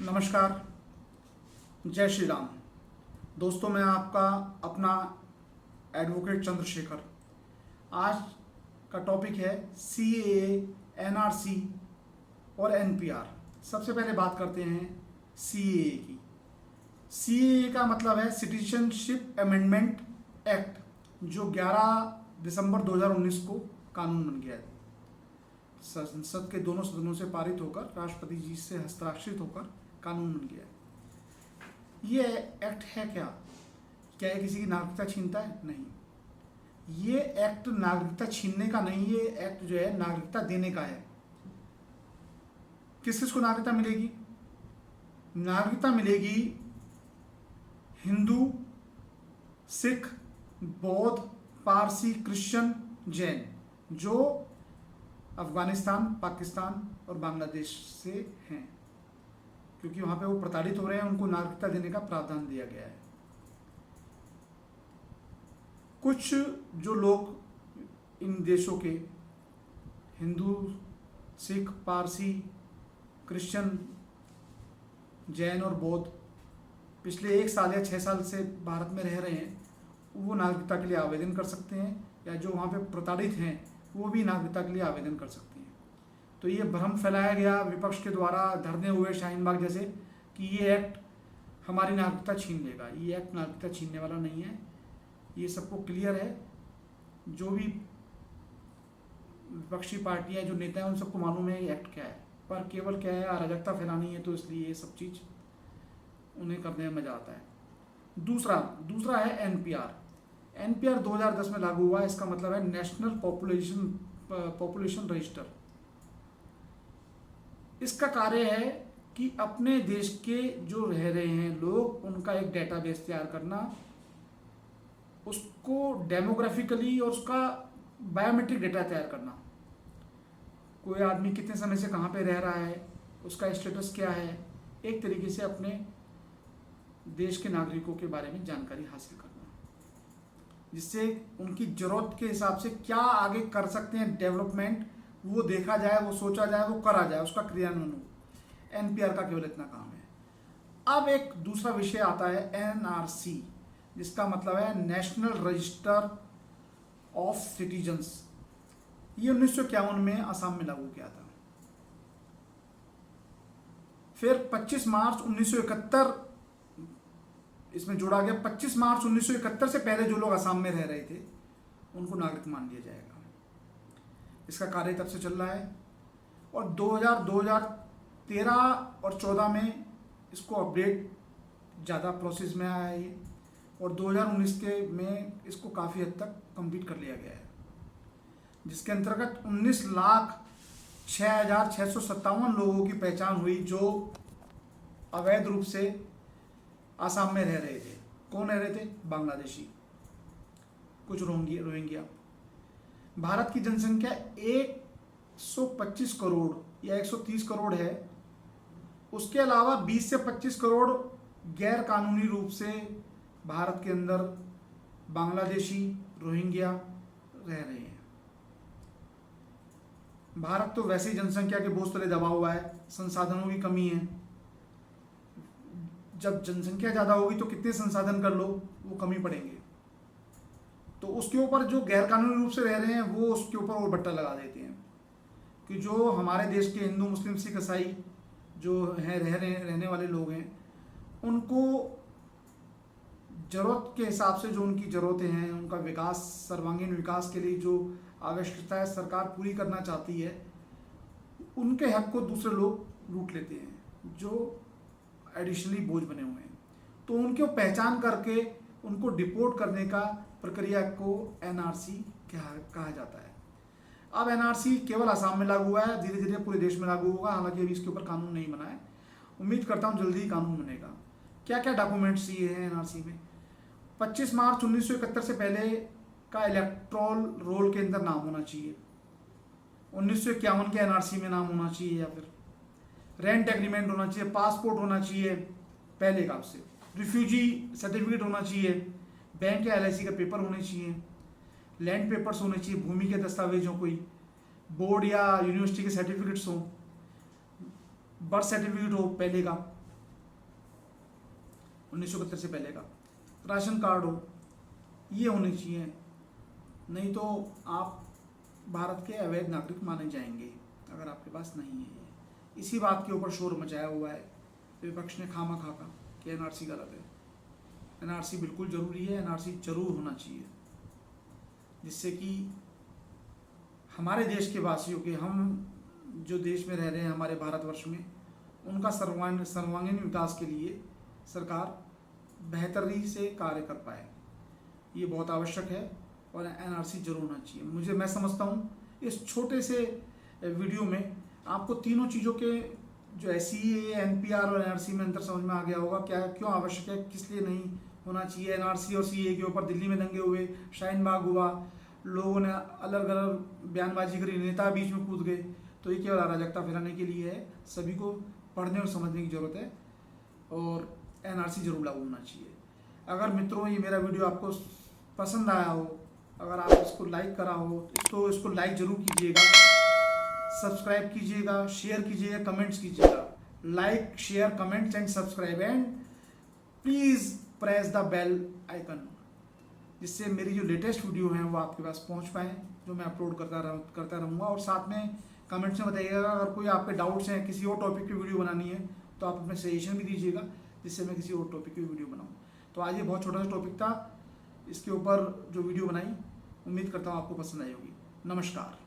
नमस्कार। जय श्री राम। दोस्तों, मैं आपका अपना एडवोकेट चंद्रशेखर। आज का टॉपिक है CAA, NRC और NPR। सबसे पहले बात करते हैं CAA की। CAA का मतलब है सिटीजनशिप अमेंडमेंट एक्ट, जो 11 दिसंबर 2019 को कानून बन गया है। संसद के दोनों सदनों से पारित होकर राष्ट्रपति जी से हस्ताक्षरित होकर कानून बन गया है। ये एक्ट है क्या ये किसी की नागरिकता छीनता है? नहीं, ये एक्ट नागरिकता छीनने का नहीं, ये एक्ट जो है नागरिकता देने का है। किस किस को नागरिकता मिलेगी? नागरिकता मिलेगी हिंदू, सिख, बौद्ध, पारसी, क्रिश्चियन, जैन, जो अफगानिस्तान, पाकिस्तान और बांग्लादेश से हैं, क्योंकि वहाँ पे वो प्रताड़ित हो रहे हैं। उनको नागरिकता देने का प्रावधान दिया गया है। कुछ जो लोग इन देशों के हिंदू, सिख, पारसी, क्रिश्चियन, जैन और बौद्ध पिछले 1 साल या 6 साल से भारत में रह रहे हैं, वो नागरिकता के लिए आवेदन कर सकते हैं, या जो वहाँ पे प्रताड़ित हैं वो भी नागरिकता के लिए आवेदन कर सकते हैं। तो ये भ्रम फैलाया गया विपक्ष के द्वारा धरने हुए शाहीन बाग जैसे कि ये एक्ट हमारी नागरिकता छीन लेगा। ये एक्ट नागरिकता छीनने वाला नहीं है। ये सबको क्लियर है। जो भी विपक्षी पार्टियां, जो नेता हैं, उन सबको मालूम है ये एक्ट क्या है, पर केवल क्या है, अराजकता फैलानी है, तो इसलिए ये सब चीज़ उन्हें करने में मजा आता है। दूसरा है NPR। NPR 2010 में लागू हुआ। इसका मतलब है नेशनल पॉपुलेशन रजिस्टर। इसका कार्य है कि अपने देश के जो रह रहे हैं लोग, उनका एक डेटाबेस तैयार करना, उसको डेमोग्राफिकली और उसका बायोमेट्रिक डेटा तैयार करना। कोई आदमी कितने समय से कहाँ पे रह रहा है, उसका स्टेटस क्या है, एक तरीके से अपने देश के नागरिकों के बारे में जानकारी हासिल करना, जिससे उनकी ज़रूरत के हिसाब से क्या आगे कर सकते हैं डेवलपमेंट, वो देखा जाए, वो सोचा जाए, वो करा जाए, उसका क्रियान्वयन हो। NPR का केवल इतना काम है। अब एक दूसरा विषय आता है NRC, जिसका मतलब है नेशनल रजिस्टर ऑफ सिटीजन्स। ये 1951 में असम में लागू किया था। फिर 25 मार्च 1971 इसमें जोड़ा गया। 25 मार्च 1971 से पहले जो लोग असम में रह रहे थे, उनको नागरिक मान लिया जाएगा। इसका कार्य तब से चल रहा है, और 2013 और 14 में इसको अपडेट ज़्यादा प्रोसेस में आया है ये, और 2019 में इसको काफ़ी हद तक कंप्लीट कर लिया गया है, जिसके अंतर्गत 19,06,657 लोगों की पहचान हुई जो अवैध रूप से आसाम में रह रहे थे। कौन रह रहे थे? बांग्लादेशी, कुछ रोहिंग्या। भारत की जनसंख्या 125 करोड़ या 130 करोड़ है। उसके अलावा 20 से 25 करोड़ गैर कानूनी रूप से भारत के अंदर बांग्लादेशी, रोहिंग्या रह रहे हैं। भारत तो वैसे ही जनसंख्या के बोझ तले दबा हुआ है, संसाधनों की कमी है। जब जनसंख्या ज़्यादा होगी तो कितने संसाधन कर लो, वो कमी पड़ेंगे। तो उसके ऊपर जो गैर कानूनी रूप से रह रहे हैं, वो उसके ऊपर और बट्टा लगा देते हैं कि जो हमारे देश के हिंदू, मुस्लिम, सिख, ईसाई जो हैं रहने वाले लोग हैं, उनको ज़रूरत के हिसाब से जो उनकी ज़रूरतें हैं, उनका विकास, सर्वांगीण विकास के लिए जो आवश्यकता है सरकार पूरी करना चाहती है, उनके हक को दूसरे लोग लूट लेते हैं जो एडिशनली बोझ बने हुए हैं। तो उनको पहचान करके उनको डिपोर्ट करने का प्रक्रिया को NRC कहा जाता है। अब NRC केवल असम में लागू हुआ है, धीरे धीरे पूरे देश में लागू होगा। हालांकि अभी इसके ऊपर कानून नहीं बना है। उम्मीद करता हूँ जल्दी ही कानून बनेगा। क्या क्या डॉक्यूमेंट्स चाहिए हैं NRC में? 25 मार्च 1971 से पहले का इलेक्ट्रोल रोल के अंदर नाम होना चाहिए। 1951 के NRC में नाम होना चाहिए, या फिर रेंट एग्रीमेंट होना चाहिए, पासपोर्ट होना चाहिए पहले का आपसे, रिफ्यूजी सर्टिफिकेट होना चाहिए, बैंक या LIC का पेपर होने चाहिए, लैंड पेपर्स होने चाहिए, भूमि के दस्तावेज हो, कोई बोर्ड या यूनिवर्सिटी के सर्टिफिकेट्स हों, बर्थ सर्टिफिकेट हो पहले का, 1971 से पहले का, राशन कार्ड हो, ये होने चाहिए। नहीं तो आप भारत के अवैध नागरिक माने जाएंगे अगर आपके पास नहीं है। इसी बात के ऊपर शोर मचाया हुआ है विपक्ष ने खामा खा का कि एनआरसी गलत है। एनआरसी बिल्कुल ज़रूरी है, एनआरसी जरूर होना चाहिए, जिससे कि हमारे देश के वासियों के, हम जो देश में रह रहे हैं हमारे भारतवर्ष में, उनका सर्वांगीण विकास के लिए सरकार बेहतरी से कार्य कर पाए। ये बहुत आवश्यक है और एनआरसी जरूर होना चाहिए। मैं समझता हूँ इस छोटे से वीडियो में आपको तीनों चीज़ों के जो सीएए, एनपीआर और एनआरसी में अंतर समझ में आ गया होगा। क्या क्यों आवश्यक है, किस लिए नहीं होना चाहिए। एनआरसी और सीएए के ऊपर दिल्ली में दंगे हुए, शाहीन बाग हुआ, लोगों ने अलग अलग बयानबाजी करी, नेता बीच में कूद गए। तो ये केवल अराजकता फैलाने के लिए है। सभी को पढ़ने और समझने की ज़रूरत है और एनआरसी जरूर लागू होना चाहिए। अगर मित्रों ये मेरा वीडियो आपको पसंद आया हो, अगर आप इसको लाइक करा हो तो इसको लाइक जरूर कीजिएगा, सब्सक्राइब कीजिएगा, शेयर कीजिएगा, कमेंट्स कीजिएगा। Like, share, comments and subscribe, and please press the bell icon, जिससे मेरी जो लेटेस्ट वीडियो हैं वो आपके पास पहुंच पाएँ, जो मैं अपलोड करता रहूँगा। और साथ में कमेंट्स में बताइएगा अगर कोई आपके डाउट्स हैं, किसी और टॉपिक की वीडियो बनानी है तो आप अपने सजेशन भी दीजिएगा, जिससे मैं किसी और टॉपिक की वीडियो बनाऊँ। तो आज ये बहुत छोटा सा टॉपिक था, इसके ऊपर जो वीडियो बनाई, उम्मीद करता हूँ आपको पसंद आई होगी। नमस्कार।